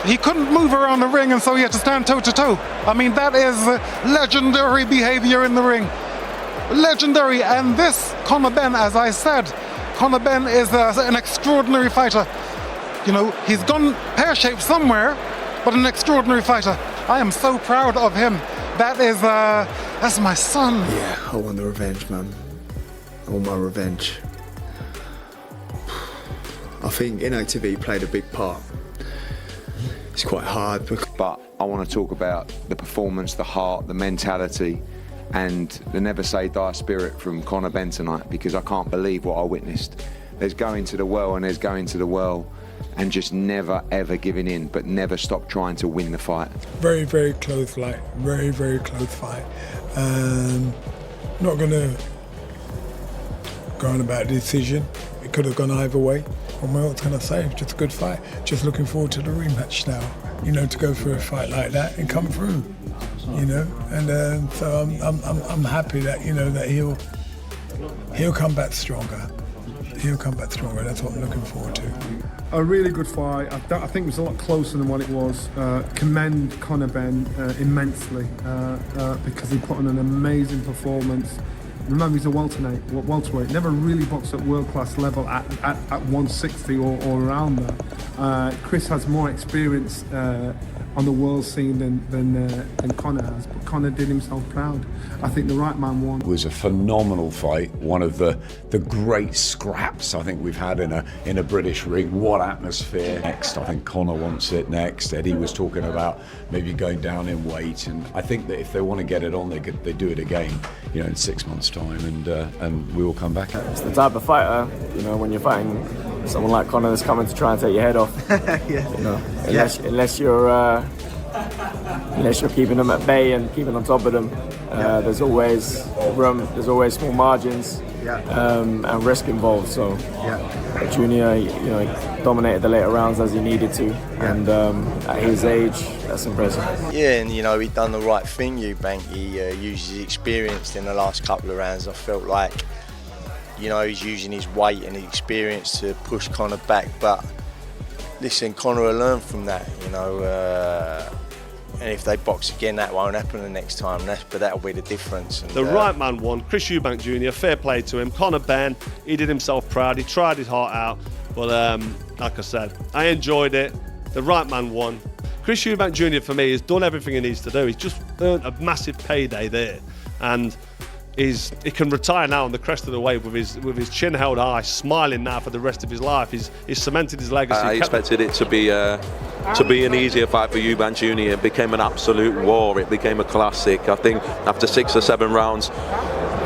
He couldn't move around the ring, and so he had to stand toe-to-toe. I mean, that is legendary behavior in the ring. Legendary. And this Conor Benn, as I said, Conor Benn is an extraordinary fighter. You know, he's gone pear-shaped somewhere, but an extraordinary fighter. I am so proud of him. That's my son. Yeah, I want the revenge, man. I want my revenge. I think inactivity played a big part. It's quite hard. But I want to talk about the performance, the heart, the mentality, and the never say die spirit from Conor Benn tonight, because I can't believe what I witnessed. There's going to the well and there's going to the well, and just never ever giving in, but never stop trying to win the fight. Very, very close fight. Very, very close fight. Not going to go on about the decision. It could have gone either way. What else can I say? Just a good fight. Just looking forward to the rematch now. You know, to go through a fight like that and come through. You know, and so I'm happy that, you know, that he'll come back stronger. He'll come back stronger. That's what I'm looking forward to. A really good fight. I think it was a lot closer than what it was. Commend Conor Benn immensely because he put on an amazing performance. Remember, he's a welterweight. Never really boxed at world-class level at 160 or around that. Chris has more experience on the world scene than Conor has, but Conor did himself proud. I think the right man won. It was a phenomenal fight, one of the great scraps I think we've had in a British ring. What atmosphere. Next, I think Conor wants it next. Eddie was talking about maybe going down in weight, and I think that if they want to get it on, they do it again, you know, in 6 months' time, and we will come back. It's the type of fighter, you know, when you're fighting someone like Conor that's coming to try and take your head off. Yeah. You know, unless you're keeping them at bay and keeping on top of them, there's always room, there's always small margins, and risk involved. So, Junior, you know, he dominated the later rounds as he needed to, and at his age, that's impressive. Yeah, and you know, he done the right thing, Eubank. He used his experience in the last couple of rounds. I felt like, you know, he's using his weight and his experience to push Conor back. But listen, Conor will learn from that, you know. And if they box again, that won't happen the next time. But that'll be the difference. And, the right man won. Chris Eubank Jr. Fair play to him. Conor Benn, he did himself proud. He tried his heart out. But like I said, I enjoyed it. The right man won. Chris Eubank Jr. for me has done everything he needs to do. He's just earned a massive payday there, and he can retire now on the crest of the wave with his chin held high, smiling now for the rest of his life. He's cemented his legacy. I expected it to be an easier fight for Eubank Jr. It became an absolute war. It became a classic. I think after 6 or 7 rounds,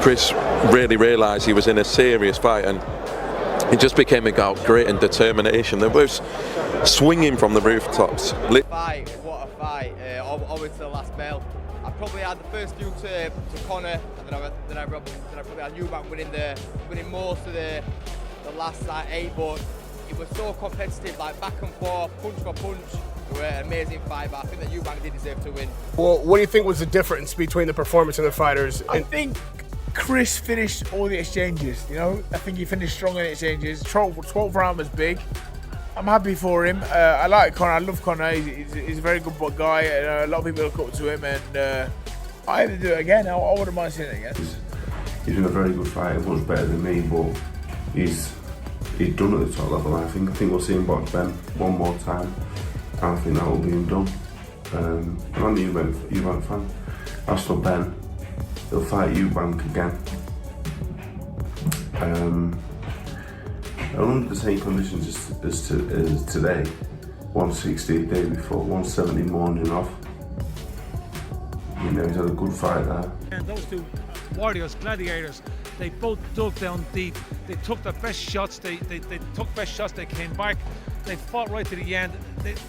Chris really realised he was in a serious fight, and it just became about grit and determination. They were swinging from the rooftops. What a fight! Always to the last bell. I probably had the first few to Conor, and then I probably had Eubank winning most of the last 8, but it was so competitive, like back and forth, punch for punch. It was an amazing fight, but I think that Eubank did deserve to win. Well, what do you think was the difference between the performance of the fighters? I think Chris finished all the exchanges, you know. I think he finished strong in the exchanges. 12th round was big. I'm happy for him. I like Conor. I love Conor. He's a very good guy. A lot of people look up to him, and I have to do it again. I wouldn't mind seeing it again. He's been a very good fighter, much better than me, but he's done at the top level. I think we'll see him box Ben one more time. I think that will be him done. I'm a Eubank fan. As for Ben, he'll fight Eubank again. Under the same conditions as today, 160 the day before, 170 morning off. You know, he's had a good fight there. And those two warriors, gladiators, they both dug down deep. They took their best shots. They took best shots. They came back. They fought right to the end. It's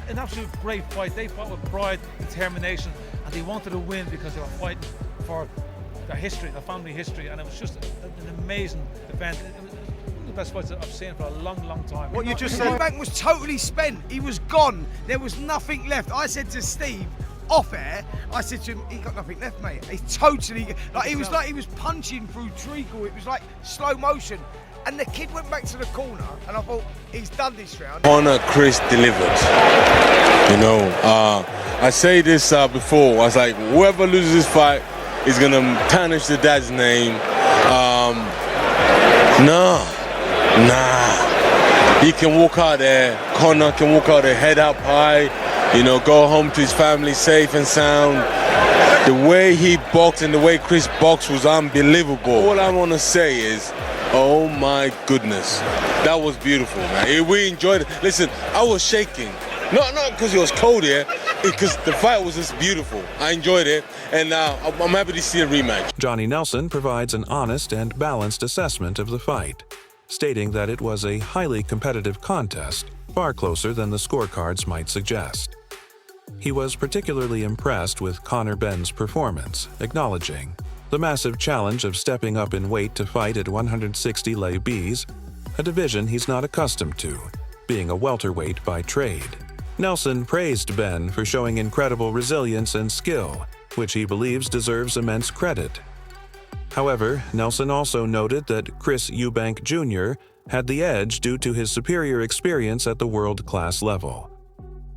an absolute great fight. They fought with pride, determination, and they wanted to win because they were fighting for their history, their family history, and it was just an amazing event. It was one of the best fights I've seen for a long, long time. What you just said. Eubank was totally spent. He was gone. There was nothing left. I said to Steve, off air, I said to him, he got nothing left, mate. He's totally, like he was punching through treacle. It was like slow motion. And the kid went back to the corner, and I thought, he's done this round. Conor, Chris delivered. You know, I say this before. I was like, whoever loses this fight is gonna tarnish the dad's name. Nah. He can walk out there. Conor can walk out there, head up high. You know, go home to his family safe and sound. The way he boxed and the way Chris boxed was unbelievable. All I want to say is, oh my goodness, that was beautiful, man. We enjoyed it. Listen, I was shaking. Not because it was cold here, because the fight was just beautiful. I enjoyed it, and I'm happy to see a rematch. Johnny Nelson provides an honest and balanced assessment of the fight, stating that it was a highly competitive contest, far closer than the scorecards might suggest. He was particularly impressed with Conor Benn's performance, acknowledging the massive challenge of stepping up in weight to fight at 160 lb, a division he's not accustomed to, being a welterweight by trade. Nelson praised Benn for showing incredible resilience and skill, which he believes deserves immense credit. However, Nelson also noted that Chris Eubank Jr. had the edge due to his superior experience at the world-class level.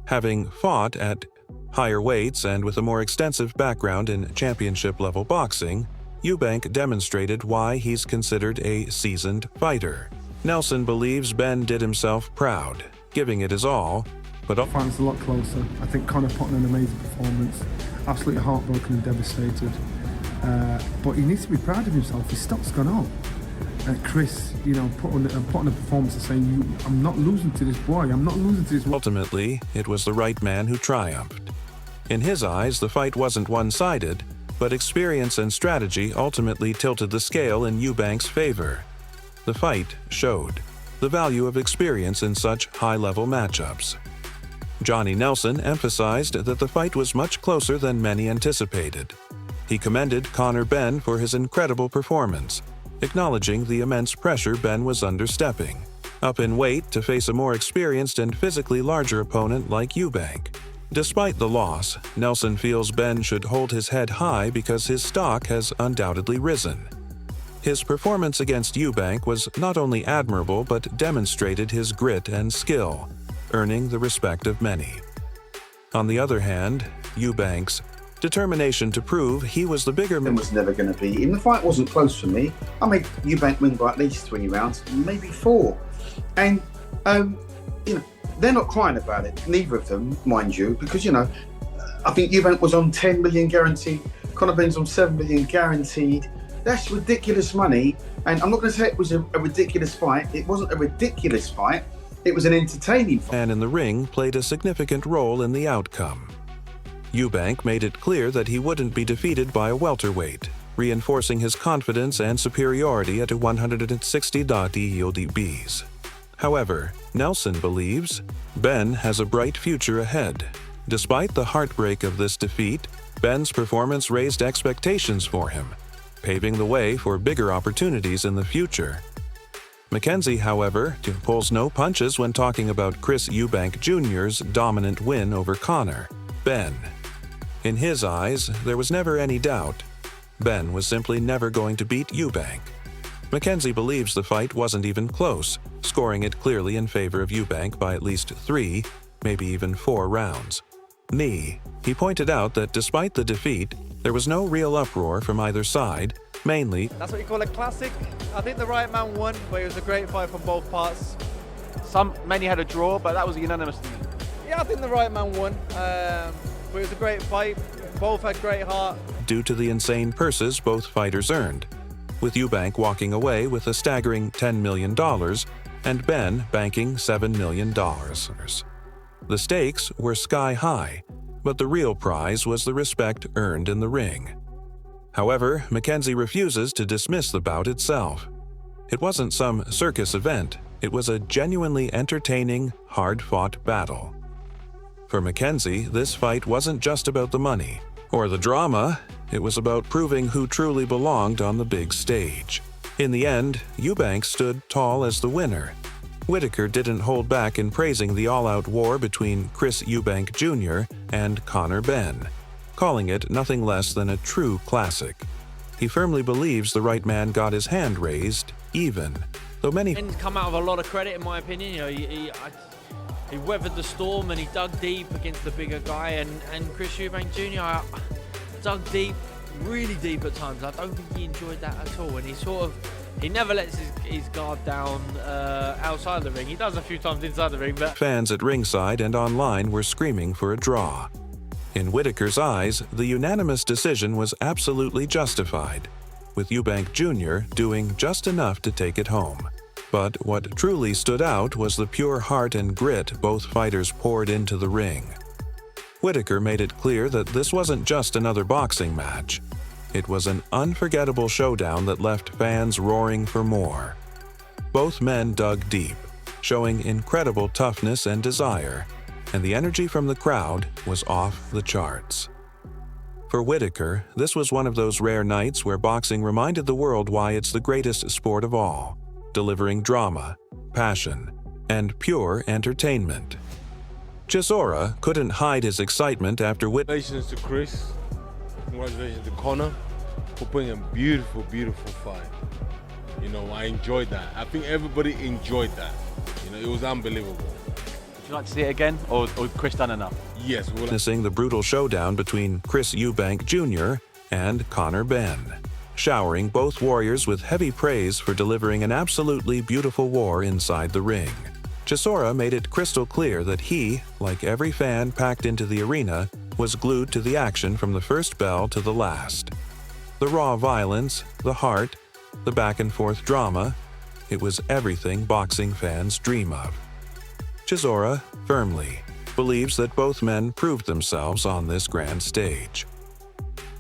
Having fought at higher weights and with a more extensive background in championship-level boxing, Eubank demonstrated why he's considered a seasoned fighter. Nelson believes Benn did himself proud, giving it his all, but the fight's a lot closer. I think Conor put on an amazing performance, absolutely heartbroken and devastated. But he needs to be proud of himself. His stock's gone up. Chris, you know, put on a performance and saying, I'm not losing to this boy. I'm not losing to this boy. Ultimately, it was the right man who triumphed. In his eyes, the fight wasn't one-sided, but experience and strategy ultimately tilted the scale in Eubank's favor. The fight showed the value of experience in such high-level matchups. Johnny Nelson emphasized that the fight was much closer than many anticipated. He commended Conor Benn for his incredible performance, acknowledging the immense pressure Benn was understepping, up in weight to face a more experienced and physically larger opponent like Eubank. Despite the loss, Nelson feels Benn should hold his head high because his stock has undoubtedly risen. His performance against Eubank was not only admirable but demonstrated his grit and skill, earning the respect of many. On the other hand, Eubank's determination to prove he was the bigger man was never going to beat him. The fight wasn't close for me. I made Eubank win by at least 3 rounds, maybe 4. And, you know, they're not crying about it, neither of them, mind you, because, you know, I think Eubank was on 10 million guaranteed, Conor Benn's on 7 million guaranteed. That's ridiculous money. And I'm not going to say it was a ridiculous fight. It wasn't a ridiculous fight. It was an entertaining fight. Man in the ring played a significant role in the outcome. Eubank made it clear that he wouldn't be defeated by a welterweight, reinforcing his confidence and superiority at 160 lbs. However, Nelson believes Benn has a bright future ahead. Despite the heartbreak of this defeat, Benn's performance raised expectations for him, paving the way for bigger opportunities in the future. Mackenzie, however, pulls no punches when talking about Chris Eubank Jr.'s dominant win over Conor Benn. In his eyes, there was never any doubt. Benn was simply never going to beat Eubank. Mackenzie believes the fight wasn't even close, scoring it clearly in favor of Eubank by at least 3, maybe even 4 rounds. He pointed out that despite the defeat, there was no real uproar from either side, mainly That's what you call a classic. I think the right man won, but it was a great fight from both parts. Many had a draw, but that was a unanimous to me. Yeah, I think the right man won. But it was a great fight. Both had great heart. due to the insane purses both fighters earned, with Eubank walking away with a staggering $10 million and Benn banking $7 million. The stakes were sky high, but the real prize was the respect earned in the ring. However, Mackenzie refuses to dismiss the bout itself. It wasn't some circus event, it was a genuinely entertaining, hard-fought battle. For Mackenzie, this fight wasn't just about the money or the drama, it was about proving who truly belonged on the big stage. In the end, Eubank stood tall as the winner. Whitaker didn't hold back in praising the all-out war between Chris Eubank Jr. and Conor Benn, calling it nothing less than a true classic. He firmly believes the right man got his hand raised, even though many Benn's come out with a lot of credit, in my opinion. You know, he weathered the storm and he dug deep against the bigger guy. And Chris Eubank Jr. Dug deep, really deep at times. I don't think he enjoyed that at all. And he never lets his guard down outside the ring. He does a few times inside the ring, but fans at ringside and online were screaming for a draw. In Whittaker's eyes, the unanimous decision was absolutely justified, with Eubank Jr. doing just enough to take it home. But what truly stood out was the pure heart and grit both fighters poured into the ring. Whittaker made it clear that this wasn't just another boxing match. It was an unforgettable showdown that left fans roaring for more. Both men dug deep, showing incredible toughness and desire, and the energy from the crowd was off the charts. For Whittaker, this was one of those rare nights where boxing reminded the world why it's the greatest sport of all, delivering drama, passion, and pure entertainment. Chisora couldn't hide his excitement after Congratulations to Chris. Congratulations to Conor for putting a beautiful, beautiful fight. You know, I enjoyed that. I think everybody enjoyed that. You know, it was unbelievable. Would you like to see it again, or Chris done enough? Yes. Witnessing the brutal showdown between Chris Eubank Jr. and Conor Benn, showering both warriors with heavy praise for delivering an absolutely beautiful war inside the ring. Chisora made it crystal clear that he, like every fan packed into the arena, was glued to the action from the first bell to the last. The raw violence, the heart, the back-and-forth drama, it was everything boxing fans dream of. Chisora firmly believes that both men proved themselves on this grand stage.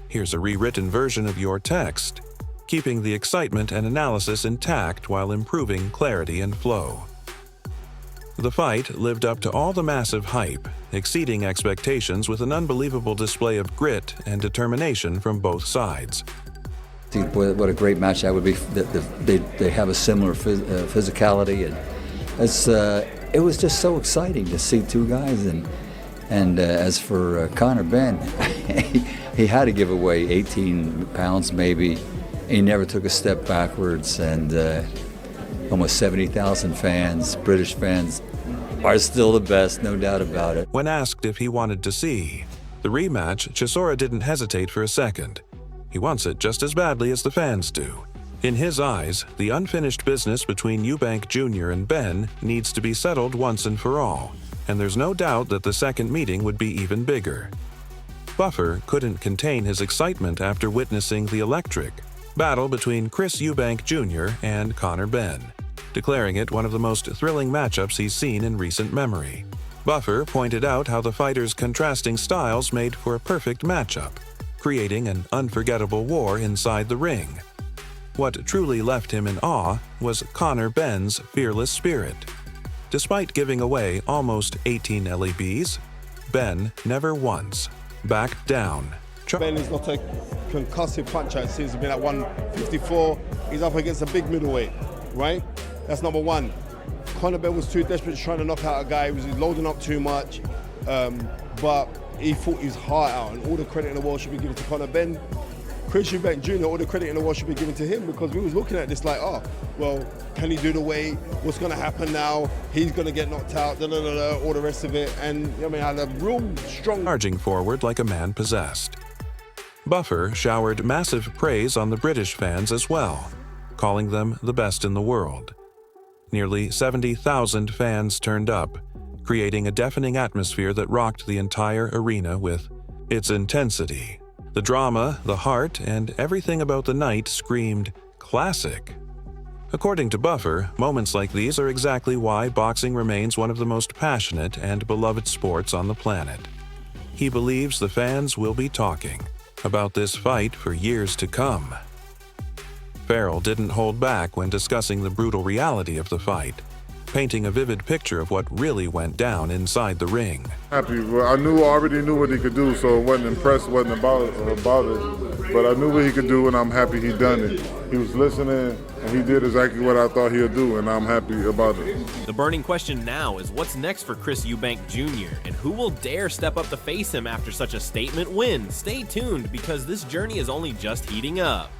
Here's a rewritten version of your text, keeping the excitement and analysis intact while improving clarity and flow. The fight lived up to all the massive hype, exceeding expectations with an unbelievable display of grit and determination from both sides. What a great match that would be. They have a similar physicality, and it was just so exciting to see two guys. And as for Conor Benn, he had to give away 18 pounds maybe. He never took a step backwards, and almost 70,000 fans, British fans, are still the best, no doubt about it. When asked if he wanted to see the rematch, Chisora didn't hesitate for a second. He wants it just as badly as the fans do. In his eyes, the unfinished business between Eubank Jr. and Benn needs to be settled once and for all, and there's no doubt that the second meeting would be even bigger. Buffer couldn't contain his excitement after witnessing the electric battle between Chris Eubank Jr. and Conor Benn, declaring it one of the most thrilling matchups he's seen in recent memory. Buffer pointed out how the fighters' contrasting styles made for a perfect matchup, creating an unforgettable war inside the ring. What truly left him in awe was Conor Benn's fearless spirit. Despite giving away almost 18 LEBs, Benn never once backed down. Benn is not a concussive puncher. It seems to be at 154. He's up against a big middleweight, right? That's number one. Conor Benn was too desperate trying to knock out a guy. He was loading up too much, but he fought his heart out, and all the credit in the world should be given to Conor Benn. Chris Eubank Jr., all the credit in the world should be given to him, because we was looking at this like, oh, well, can he do the weight? What's going to happen now? He's going to get knocked out, all the rest of it. And I mean, I had a real strong... Charging forward like a man possessed. Buffer showered massive praise on the British fans as well, calling them the best in the world. Nearly 70,000 fans turned up, creating a deafening atmosphere that rocked the entire arena with its intensity. The drama, the heart, and everything about the night screamed classic. According to Buffer, moments like these are exactly why boxing remains one of the most passionate and beloved sports on the planet. He believes the fans will be talking about this fight for years to come. Farrell didn't hold back when discussing the brutal reality of the fight, painting a vivid picture of what really went down inside the ring. Happy. Well, I already knew what he could do, so I wasn't impressed, wasn't about it. But I knew what he could do, and I'm happy he done it. He was listening, and he did exactly what I thought he'd do, and I'm happy about it. The burning question now is what's next for Chris Eubank Jr., and who will dare step up to face him after such a statement win? Stay tuned, because this journey is only just heating up.